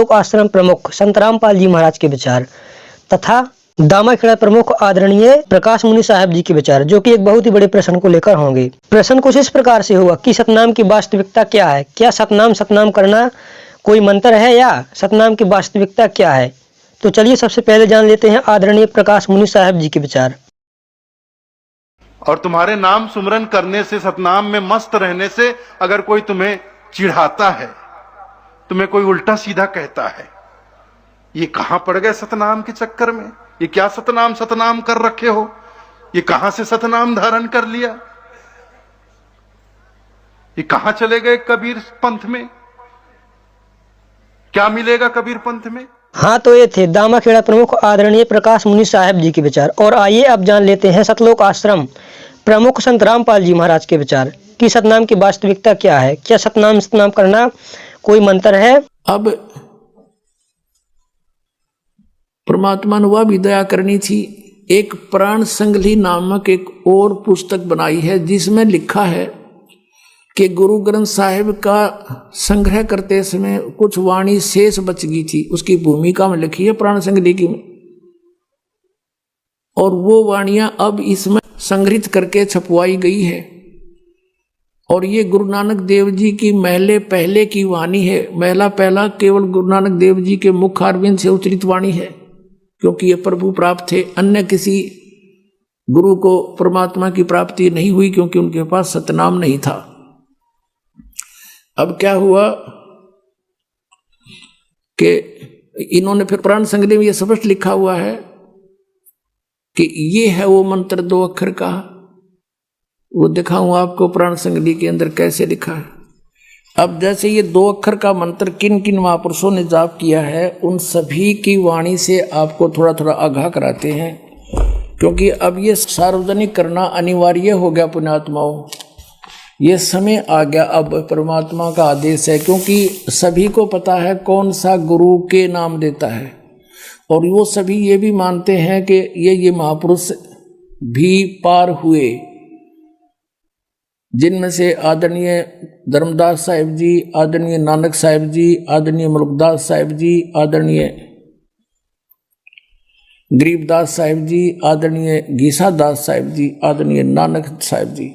सतलोक आश्रम प्रमुख संत रामपाल जी महाराज के विचार तथा दामाखेड़ा प्रमुख आदरणीय प्रकाश मुनि साहब जी के विचार, जो कि एक बहुत ही बड़े प्रश्न को लेकर होंगे। प्रश्न कुछ इस प्रकार से होगा कि सतनाम की वास्तविकता क्या है? क्या सतनाम करना कोई मंत्र है या सतनाम की वास्तविकता क्या है? तो चलिए सबसे पहले जान लेते हैं आदरणीय प्रकाश मुनि साहब जी के विचार। और तुम्हारे नाम सुमरन करने से, सतनाम में मस्त रहने से अगर कोई तुम्हें चिढ़ाता है, तुम्हें कोई उल्टा सीधा कहता है, ये कहां पड़ गए सतनाम के चक्कर में? ये क्या सतनाम कर रखे हो? ये कहां से सतनाम धारण कर लिया? ये कहां चले गए कबीर पंथ में? क्या मिलेगा कबीर पंथ में? हाँ, तो ये थे दामाखेड़ा प्रमुख आदरणीय प्रकाश मुनि साहब जी के विचार। और आइए अब जान लेते हैं सतलोक आश्रम प्रमुख संत रामपाल जी महाराज के विचार कि सतनाम की वास्तविकता क्या है? क्या सतनाम करना कोई मंत्र है? अब परमात्मा ने वह भी दया करनी थी। एक प्राण संगली नामक एक और पुस्तक बनाई है जिसमें लिखा है कि गुरु ग्रंथ साहिब का संग्रह करते समय कुछ वाणी शेष बच गई थी, उसकी भूमिका में लिखी है प्राण संगली की, और वो वाणियां अब इसमें संग्रहित करके छपवाई गई है। और ये गुरु नानक देव जी की महले पहले की वाणी है। महला पहला केवल गुरु नानक देव जी के मुख अरविंद से उच्चरित वाणी है, क्योंकि ये प्रभु प्राप्त थे। अन्य किसी गुरु को परमात्मा की प्राप्ति नहीं हुई, क्योंकि उनके पास सतनाम नहीं था। अब क्या हुआ कि इन्होंने फिर प्राण संगली में ये स्पष्ट लिखा हुआ है कि ये है वो मंत्र 2 अक्षर का। वो दिखाऊं आपको प्राण संगली के अंदर कैसे लिखा है। अब जैसे ये 2 अक्षर का मंत्र किन किन महापुरुषों ने जाप किया है, उन सभी की वाणी से आपको थोड़ा थोड़ा आगाह कराते हैं, क्योंकि अब ये सार्वजनिक करना अनिवार्य हो गया पुण्यात्माओं। ये समय आ गया, अब परमात्मा का आदेश है, क्योंकि सभी को पता है कौन सा गुरु के नाम देता है। और वो सभी ये भी मानते हैं कि ये महापुरुष भी पार हुए, जिनमें से आदरणीय धर्मदास साहिब जी, आदरणीय नानक साहिब जी, आदरणीय मुल्कदास साहिब जी, आदरणीय गरीबदास साहिब जी, आदरणीय गीसादास साहिब जी, आदरणीय नानक साहिब जी।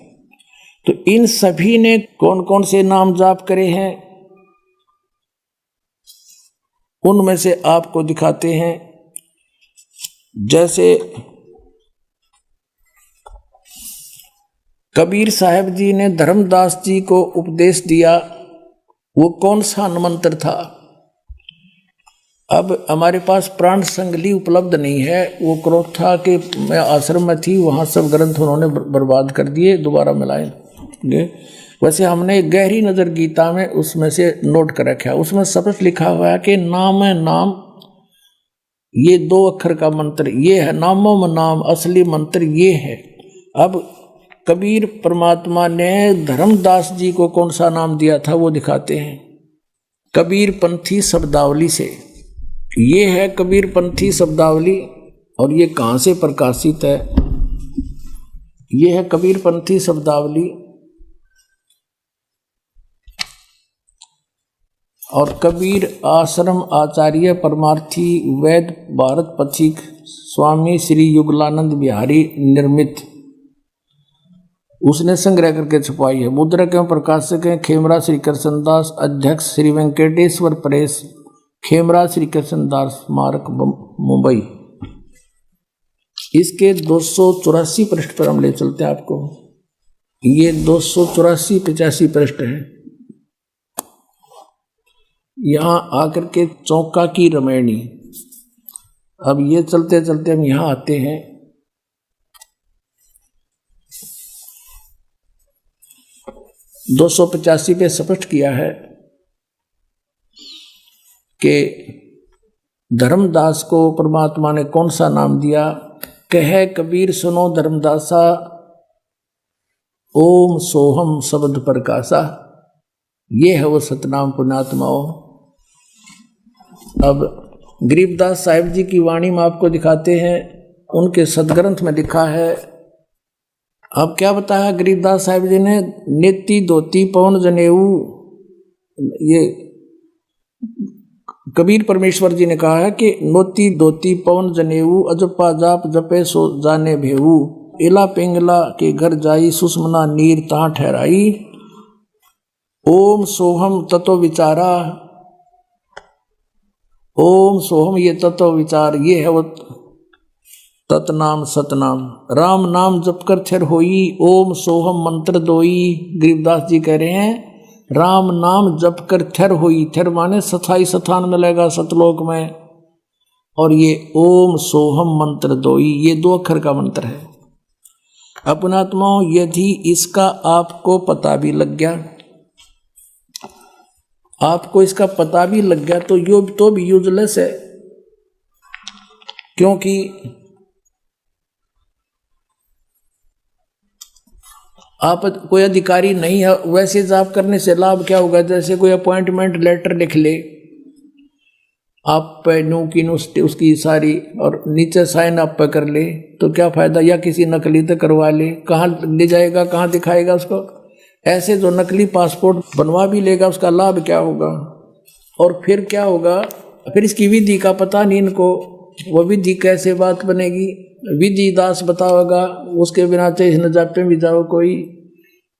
तो इन सभी ने कौन कौन से नाम जाप करे हैं, उनमें से आपको दिखाते हैं। जैसे कबीर साहब जी ने धर्मदास जी को उपदेश दिया, वो कौन सा मंत्र था? अब हमारे पास प्राण संगली उपलब्ध नहीं है। वो क्रोध था कि मैं आश्रम में थी, वहाँ सब ग्रंथ उन्होंने बर्बाद कर दिए, दोबारा मिलाए। वैसे हमने गहरी नजर गीता में उसमें से नोट कर रखा है। उसमें स्पष्ट लिखा हुआ है कि नाम है नाम, ये 2 अक्षर का मंत्र ये है। नामों में नाम, असली मंत्र ये है। अब कबीर परमात्मा ने धर्मदास जी को कौन सा नाम दिया था वो दिखाते हैं कबीर पंथी शब्दावली से। ये है कबीर पंथी शब्दावली, और ये कहाँ से प्रकाशित है? ये है कबीर पंथी शब्दावली, और कबीर आश्रम आचार्य परमार्थी वैद भारत पथिक स्वामी श्री युगलानंद बिहारी निर्मित, उसने संग्रह करके छुपाई है। मुद्रक एवं प्रकाशक हैं खेमरा श्री कृष्णदास, अध्यक्ष श्री वेंकटेश्वर प्रेस, खेमरा श्री कृष्णदास स्मारक मुंबई। इसके 284 पृष्ठ पर हम ले चलते हैं आपको। ये 284-85 पृष्ठ है। यहाँ आकर के चौका की रमैनी। अब ये चलते चलते हम यहाँ आते हैं। दो 285 पे स्पष्ट किया है कि धर्मदास को परमात्मा ने कौन सा नाम दिया। कहे कबीर सुनो धर्मदासा, ओम सोहम शब्द प्रकाशा। ये है वो सतनाम पुण्यात्माओं। अब गरीबदास साहिब जी की वाणी में आपको दिखाते हैं, उनके सदग्रंथ में लिखा है। अब क्या बताया गरीबदास साहिब जी ने? नेति धोती पवन जनेऊ, ये कबीर परमेश्वर जी ने कहा है कि नोती धोती पवन जनेऊ अजपा जाप जपे सो जाने भेऊ इला पिंगला के घर जाई सुषमना नीर ता ठहराई। ओम सोहम तत्व विचारा, ओम सोहम ये तत्व विचार, ये है वो तत्नाम सतनाम। राम नाम जप कर थिर होई ओम सोहम मंत्र दोई। गरीबदास जी कह रहे हैं राम नाम जप कर थिर होई, थिर माने स्थाई स्थान मिलेगा सतलोक में, और ये ओम सोहम मंत्र दोई ये 2 अक्षर का मंत्र है। अपनात्माओं यदि इसका आपको पता भी लग गया, आपको इसका पता भी लग गया तो यो तो भी यूजलेस है, क्योंकि आप कोई अधिकारी नहीं है। वैसे जाप करने से लाभ क्या होगा, जैसे कोई अपॉइंटमेंट लेटर लिख ले आप पे नो की उसकी सारी और नीचे साइन आप पे कर ले तो क्या फायदा, या किसी नकली तो करवा ले, कहाँ ले जाएगा, कहाँ दिखाएगा उसको। ऐसे जो नकली पासपोर्ट बनवा भी लेगा उसका लाभ क्या होगा, और फिर क्या होगा, फिर इसकी विधि का पता नहीं इनको, वो विधि कैसे बात बनेगी, विधि दास बताओगा, उसके बिना चाहे न जापे भी जाओ कोई।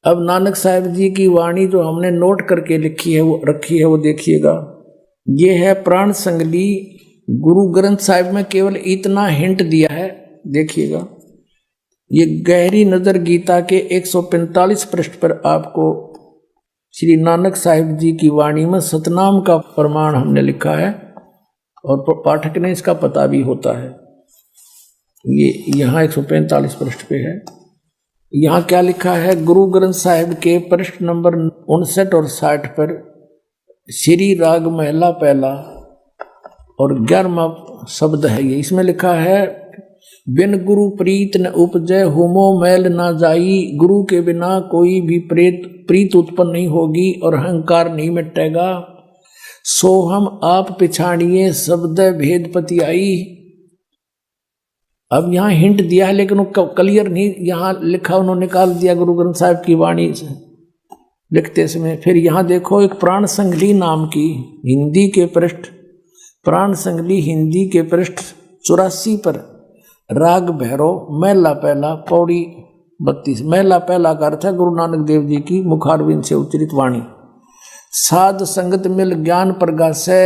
अब नानक साहब जी की वाणी जो हमने नोट करके लिखी है वो रखी है वो देखिएगा। ये है प्राण संगली, गुरु ग्रंथ साहिब में केवल इतना हिंट दिया है, देखिएगा। ये गहरी नजर गीता के 145 पृष्ठ पर आपको श्री नानक साहिब जी की वाणी में सतनाम का प्रमाण हमने लिखा है, और पाठक ने इसका पता भी होता है। ये यहाँ 145 पृष्ठ पे है। यहाँ क्या लिखा है, गुरु ग्रंथ साहिब के पृष्ठ नंबर 59 और 60 पर श्री राग महला पहला और 11वां शब्द है ये। इसमें लिखा है बिन गुरु प्रीत न उपजय हुमो मैल ना जाई। गुरु के बिना कोई भी प्रीत उत्पन्न नहीं होगी और अहंकार नहीं मिटेगा। सो हम आप पिछाड़िए शब्द भेद पति आई। अब यहाँ हिंट दिया है लेकिन वो क्लियर नहीं यहाँ लिखा, उन्होंने निकाल दिया गुरु ग्रंथ साहिब की वाणी से लिखते समय। फिर यहाँ देखो एक प्राण संगली नाम की हिंदी के पृष्ठ, प्राण संगली हिंदी के पृष्ठ 84 पर राग भैरव महला पहला पौड़ी 32। महला पहला का अर्थ है गुरु नानक देव जी की मुखारविंद से उच्चरित वाणी। साध संगत मिल ज्ञान प्रगासै,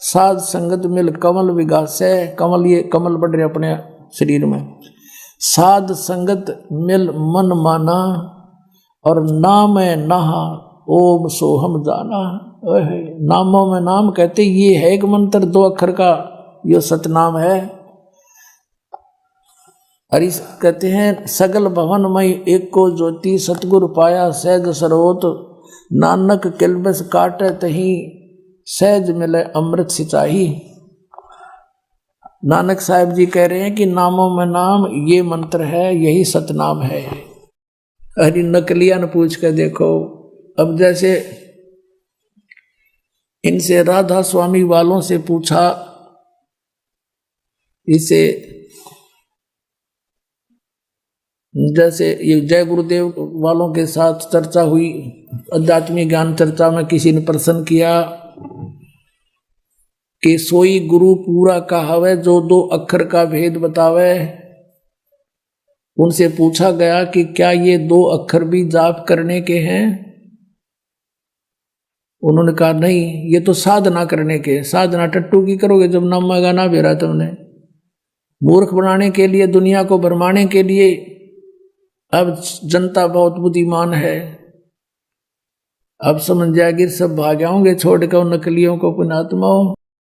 साध संगत मिल कमल विगासै। कमल, ये कमल बढ़ रहे अपने शरीर में। साध संगत मिल मन माना और नाम नहा ओम सोहम जाना। नामों में नाम कहते ये है एक मंत्र 2 अक्षर का, यो सतनाम है। और इस कहते हैं सगल भवनमय एक को ज्योति सतगुरु पाया सहज सरोत। नानक किलबस काटे तही सहज मिले अमृत सिंचाई। नानक साहब जी कह रहे हैं कि नामों में नाम ये मंत्र है, यही सतनाम है। अरे नकलिया ने पूछ कर देखो। अब जैसे इनसे राधा स्वामी वालों से पूछा, इसे जैसे ये जय गुरुदेव वालों के साथ चर्चा हुई, आध्यात्मिक ज्ञान चर्चा में किसी ने प्रश्न किया कि सोई गुरु पूरा कहावे जो 2 अक्षर का भेद बतावे। उनसे पूछा गया कि क्या ये 2 अक्षर भी जाप करने के हैं? उन्होंने कहा नहीं, ये तो साधना करने के। साधना टट्टू की करोगे जब नाम गाना बेरा तुमने, मूर्ख बनाने के लिए, दुनिया को भरमाने के लिए। अब जनता बहुत बुद्धिमान है, अब समझ जाएगी, सब भाग जाओगे छोड़ कर नकलियों को पुण्यात्माओं।